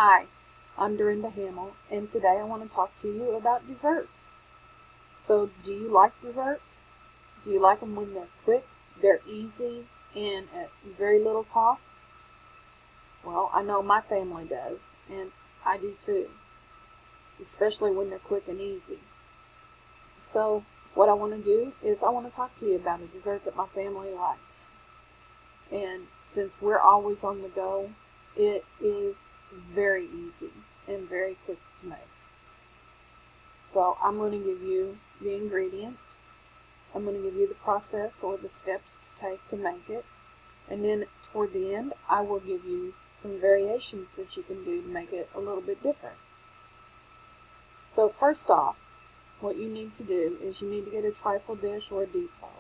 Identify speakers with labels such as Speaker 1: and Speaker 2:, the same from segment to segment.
Speaker 1: Hi, I'm Dorinda Hamill, and today I want to talk to you about desserts. So, do you like desserts? Do you like them when they're quick, they're easy, and at very little cost? Well, I know my family does, and I do too, especially when they're quick and easy. So, what I want to do is I want to talk to you about a dessert that my family likes. And since we're always on the go, it is very easy and very quick to make. So I'm going to give you the ingredients. I'm going to give you the process or the steps to take to make it. And then toward the end, I will give you some variations that you can do to make it a little bit different. So first off, what you need to do is you need to get a trifle dish or a deep bowl.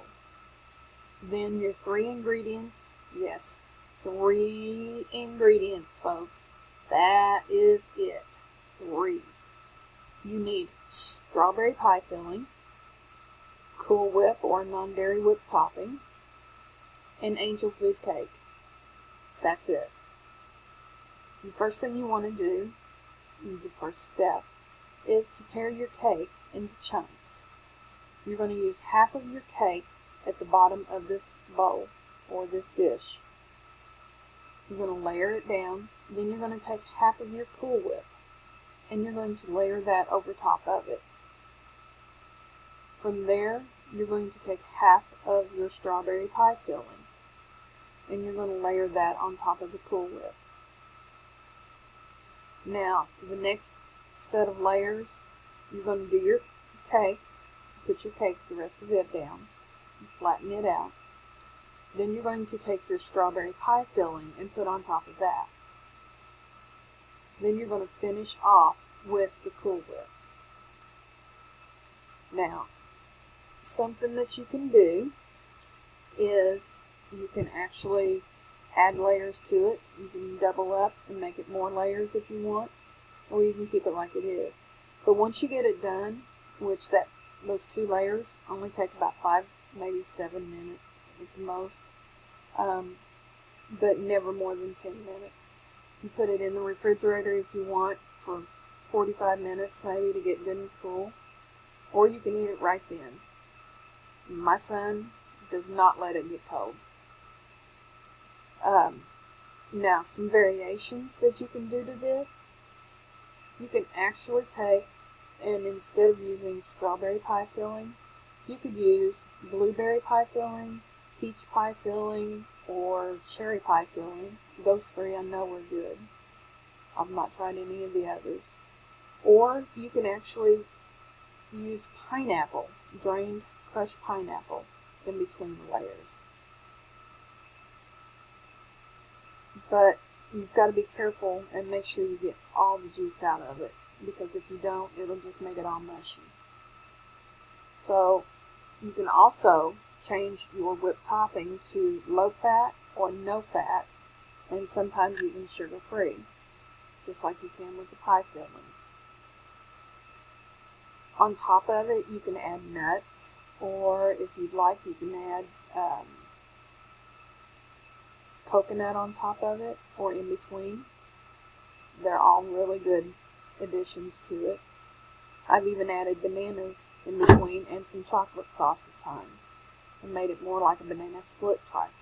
Speaker 1: Then your three ingredients, yes, three ingredients, folks. That is it. Three. You need strawberry pie filling, Cool Whip or non-dairy whipped topping, and angel food cake. That's it. The first thing you want to do, the first step, is to tear your cake into chunks. You're going to use half of your cake at the bottom of this bowl or this dish. You're going to layer it down. Then you're going to take half of your Cool Whip and you're going to layer that over top of it. From there, you're going to take half of your strawberry pie filling and you're going to layer that on top of the Cool Whip. Now, the next set of layers, you're going to do your cake, put your cake, the rest of it down, flatten it out. Then you're going to take your strawberry pie filling and put on top of that. Then you're going to finish off with the Cool Whip. Now, something that you can do is you can actually add layers to it. You can double up and make it more layers if you want, or you can keep it like it is. But once you get it done, which those two layers only takes about 5, maybe 7 minutes at the most, but never more than 10 minutes. You put it in the refrigerator if you want for 45 minutes maybe to get good and cool, or you can eat it right then. My son does not let it get cold. Now, some variations that you can do to this. You can actually take, and instead of using strawberry pie filling, you could use blueberry pie filling, peach pie filling, or cherry pie filling. Those three I know are good. I've not tried any of the others. Or you can actually use pineapple, drained crushed pineapple, in between the layers. But you've got to be careful and make sure you get all the juice out of it, because if you don't, it'll just make it all mushy. So you can also change your whipped topping to low fat or no fat, and sometimes even sugar free, just like you can with the pie fillings. On top of it, you can add nuts, or if you'd like, you can add coconut on top of it, or in between. They're all really good additions to it. I've even added bananas in between and some chocolate sauce at times, and made it more like a banana split trifle.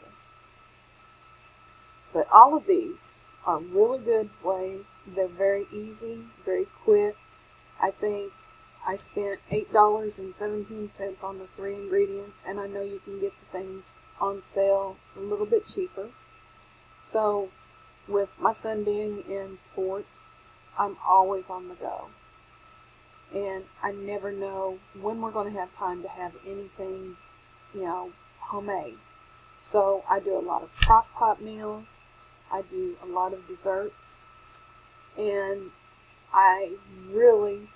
Speaker 1: But all of these are really good ways. They're very easy, very quick. I think I spent $8.17 on the three ingredients, and I know you can get the things on sale a little bit cheaper. So, with my son being in sports, I'm always on the go. And I never know when we're going to have time to have anything, homemade. So, I do a lot of crock pot meals. I do a lot of desserts. And I really,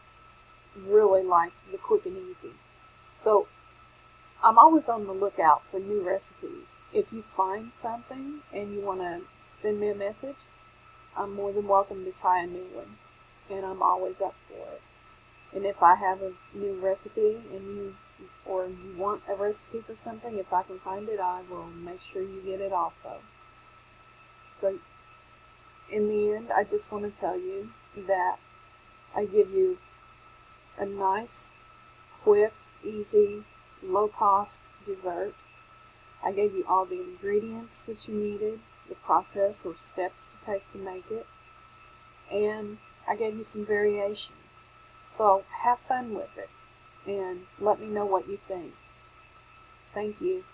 Speaker 1: really like the quick and easy. So, I'm always on the lookout for new recipes. If you find something and you want to send me a message, I'm more than welcome to try a new one. And I'm always up for it. And if I have a new recipe and you want a recipe for something, if I can find it, I will make sure you get it also. So in the end, I just want to tell you that I give you a nice, quick, easy, low-cost dessert. I gave you all the ingredients that you needed, the process or steps to take to make it, and I gave you some variations. So have fun with it and let me know what you think. Thank you.